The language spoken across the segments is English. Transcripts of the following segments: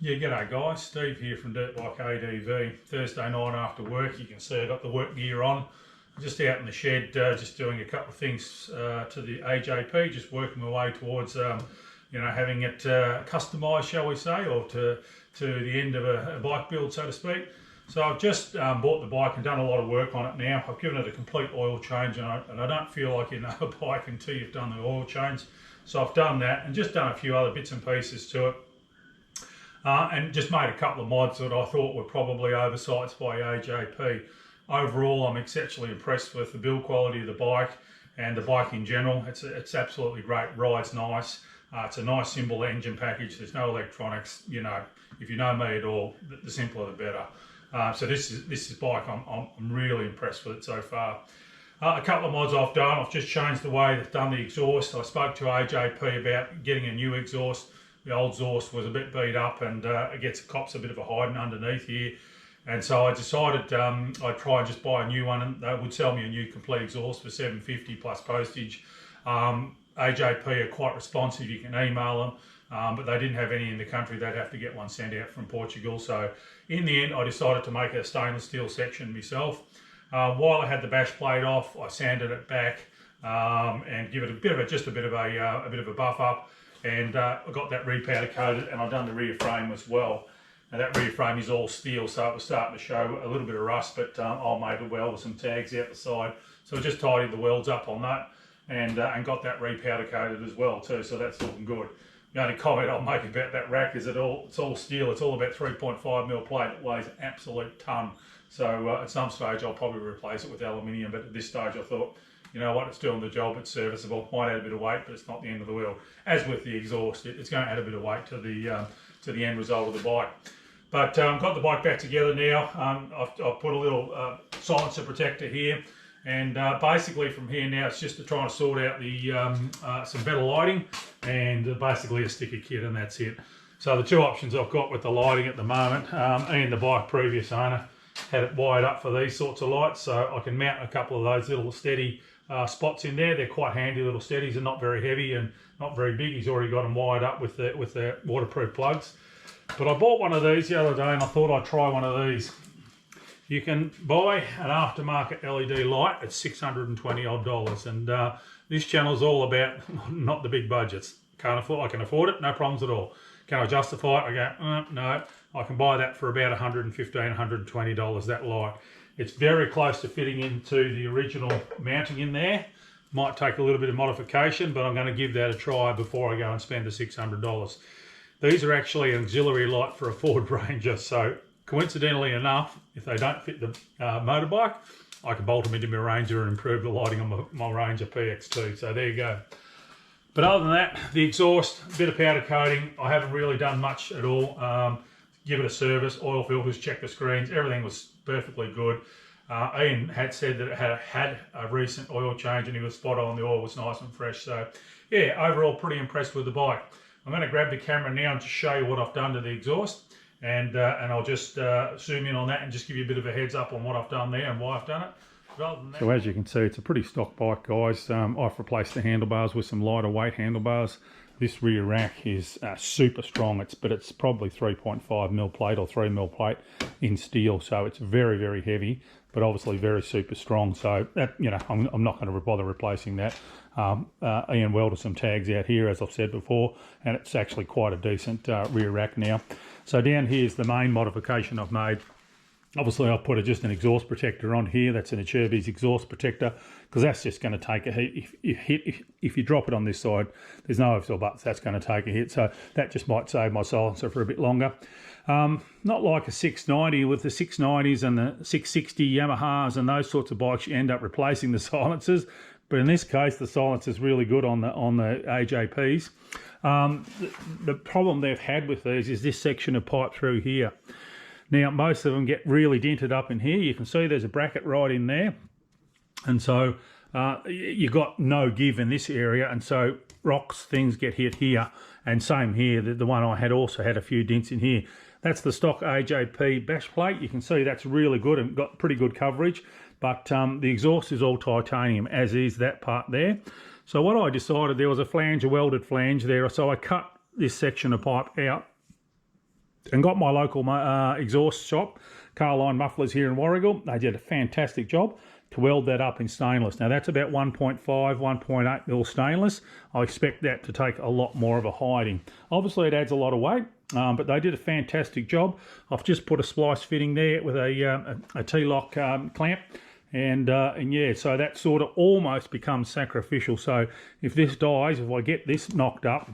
Yeah, g'day guys, Steve here from Dirt Bike ADV. Thursday night after work, you can see I got the work gear on. Just out in the shed, just doing a couple of things to the AJP, just working my way towards, having it customised, shall we say, or to the end of a bike build, so to speak. So I've just bought the bike and done a lot of work on it now. I've given it a complete oil change, and I don't feel like you know a bike until you've done the oil change. So I've done that and just done a few other bits and pieces to it. And just made a couple of mods that I thought were probably oversights by AJP. Overall, I'm exceptionally impressed with the build quality of the bike and the bike in general. It's absolutely great, rides nice. It's a nice simple engine package. There's no electronics. You know, if you know me at all, the simpler the better. So this is bike. I'm really impressed with it so far. A couple of mods I've done. I've just changed the way they've done the exhaust. I spoke to AJP about getting a new exhaust. The old exhaust was a bit beat up and it cops a bit of a hiding underneath here. And so I decided I'd try and just buy a new one, and they would sell me a new complete exhaust for $750 plus postage. AJP are quite responsive, you can email them, but they didn't have any in the country. They'd have to get one sent out from Portugal. So in the end, I decided to make a stainless steel section myself. While I had the bash plate off, I sanded it back and give it a bit of a buff up. And I got that repowder coated, and I've done the rear frame as well. Now that rear frame is all steel, so it was starting to show a little bit of rust, but I made a weld with some tags out the side. So I just tidied the welds up on that and got that repowder coated as well too, so that's looking good. The only comment I'll make about that rack is it's all steel. It's all about 3.5mm plate. It weighs an absolute ton. So at some stage I'll probably replace it with aluminium, but at this stage I thought, you know what, it's doing the job, it's serviceable. Might add a bit of weight, but it's not the end of the world. As with the exhaust, it's going to add a bit of weight to the end result of the bike. But got the bike back together now. I've put a little silencer protector here, and basically from here now it's just to try and sort out the some better lighting and basically a sticker kit, and that's it. So the two options I've got with the lighting at the moment, and the bike previous owner had it wired up for these sorts of lights, so I can mount a couple of those little steady spots in there. They're quite handy little steadies and not very heavy and not very big. He's already got them wired up with the waterproof plugs. But I bought one of these the other day and I thought I'd try one of these. You can buy an aftermarket LED light at $620 odd, and this channel's all about not the big budgets. I can afford it, no problems at all. Can I justify it? I go, no. I can buy that for about $115, $120, that light. It's very close to fitting into the original mounting in there. Might take a little bit of modification, but I'm going to give that a try before I go and spend the $600. These are actually an auxiliary light for a Ford Ranger, so coincidentally enough, if they don't fit the motorbike, I can bolt them into my Ranger and improve the lighting on my Ranger PX2, so there you go. But other than that, the exhaust, a bit of powder coating, I haven't really done much at all. Give it a service, oil filters, check the screens, everything was perfectly good. Ian had said that it had a recent oil change and he was spot on, the oil was nice and fresh. So yeah, overall pretty impressed with the bike. I'm going to grab the camera now and just show you what I've done to the exhaust, and I'll just zoom in on that and just give you a bit of a heads up on what I've done there and why I've done it. So as you can see, it's a pretty stock bike, guys. I've replaced the handlebars with some lighter weight handlebars. This rear rack is super strong, but it's probably 3.5mm plate or 3mm plate in steel, so it's very, very heavy, but obviously very super strong. So that, you know, I'm not going to bother replacing that. Ian welded some tags out here, as I've said before, and it's actually quite a decent rear rack now. So down here is the main modification I've made. Obviously I've put just an exhaust protector on here. That's an Acerbis exhaust protector, because that's just going to take a hit. If you drop it on this side, there's no ifs or buts, that's going to take a hit. So that just might save my silencer for a bit longer. Not like a 690. With the 690s and the 660 Yamahas and those sorts of bikes, you end up replacing the silencers. But in this case, the silencer is really good on the AJPs. The problem they've had with these is this section of pipe through here. Now, most of them get really dented up in here. You can see there's a bracket right in there. And so you got no give in this area. And so rocks, things get hit here. And same here, the one I had also had a few dents in here. That's the stock AJP bash plate. You can see that's really good and got pretty good coverage. But the exhaust is all titanium, as is that part there. So what I decided, there was a welded flange there. So I cut this section of pipe out and got my local exhaust shop, Carline Mufflers here in Warragul. They did a fantastic job to weld that up in stainless. Now that's about 1.5, 1.8 mil stainless. I expect that to take a lot more of a hiding. Obviously it adds a lot of weight, but they did a fantastic job. I've just put a splice fitting there with a T-lock clamp. And yeah, so that sort of almost becomes sacrificial. So if this dies, if I get this knocked up,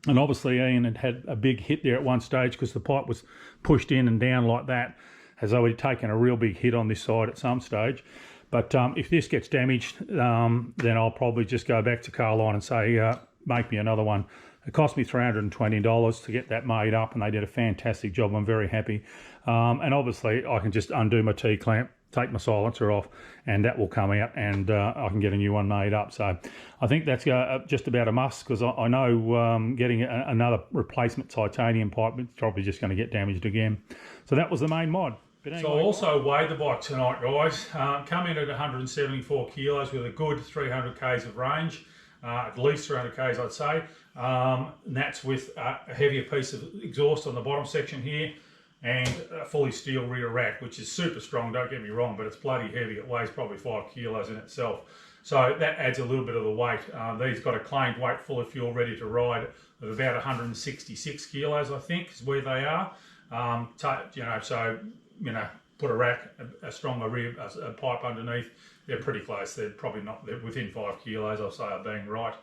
and obviously Ian had a big hit there at one stage because the pipe was pushed in and down like that, as though he'd taken a real big hit on this side at some stage. But if this gets damaged, then I'll probably just go back to Carline and say, make me another one. It cost me $320 to get that made up, and they did a fantastic job. I'm very happy. And obviously I can just undo my T-clamp, take my silencer off, and that will come out, and I can get a new one made up. So I think that's just about a must, because I know getting another replacement titanium pipe, it's probably just going to get damaged again. So that was the main mod. Anyway, so I also weighed the bike tonight, guys. Come in at 174 kilos with a good 300 k's of range, at least 300 k's I'd say. And that's with a heavier piece of exhaust on the bottom section here, and a fully steel rear rack, which is super strong, don't get me wrong, but it's bloody heavy. It weighs probably 5 kilos in itself. So that adds a little bit of the weight. These got a claimed weight full of fuel ready to ride of about 166 kilos, I think, is where they are. Put a rack, a stronger rear, a pipe underneath. They're pretty close. They're probably not, they're within 5 kilos, I'll say, of being right.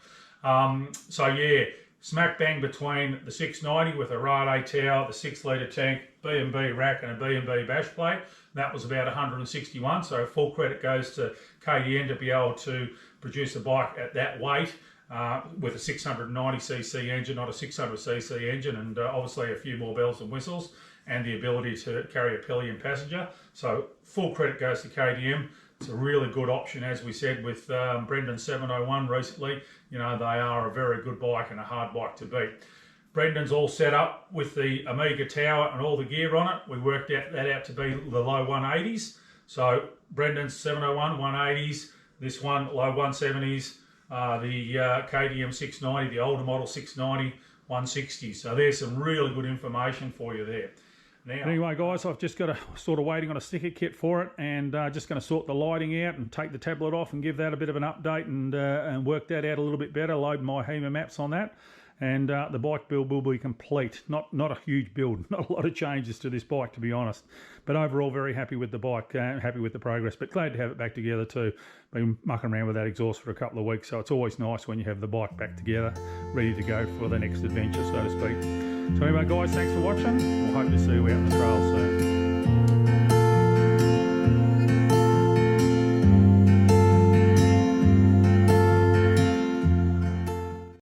So yeah, smack bang between the 690 with a Rade tower, the 6 litre tank, B&B rack and a B&B bash plate. That was about 161, so full credit goes to KTM to be able to produce a bike at that weight with a 690cc engine, not a 600cc engine, and obviously a few more bells and whistles, and the ability to carry a pillion passenger. So full credit goes to KTM. It's a really good option, as we said with Brendan 701 recently. You know, they are a very good bike and a hard bike to beat. Brendan's all set up with the Omega tower and all the gear on it. We worked that out to be the low 180s. So Brendan's 701, 180s, this one low 170s, the KTM 690, the older model 690, 160. So there's some really good information for you there. Now, anyway, guys, I've just got a sort of waiting on a sticker kit for it, and just going to sort the lighting out and take the tablet off and give that a bit of an update and work that out a little bit better, load my HEMA maps on that, and the bike build will be complete. Not a huge build, not a lot of changes to this bike, to be honest, but overall very happy with the bike, happy with the progress, but glad to have it back together too. Been mucking around with that exhaust for a couple of weeks, so it's always nice when you have the bike back together, ready to go for the next adventure, so to speak. So anyway, guys, thanks for watching. We'll hope to see you out on the trail soon.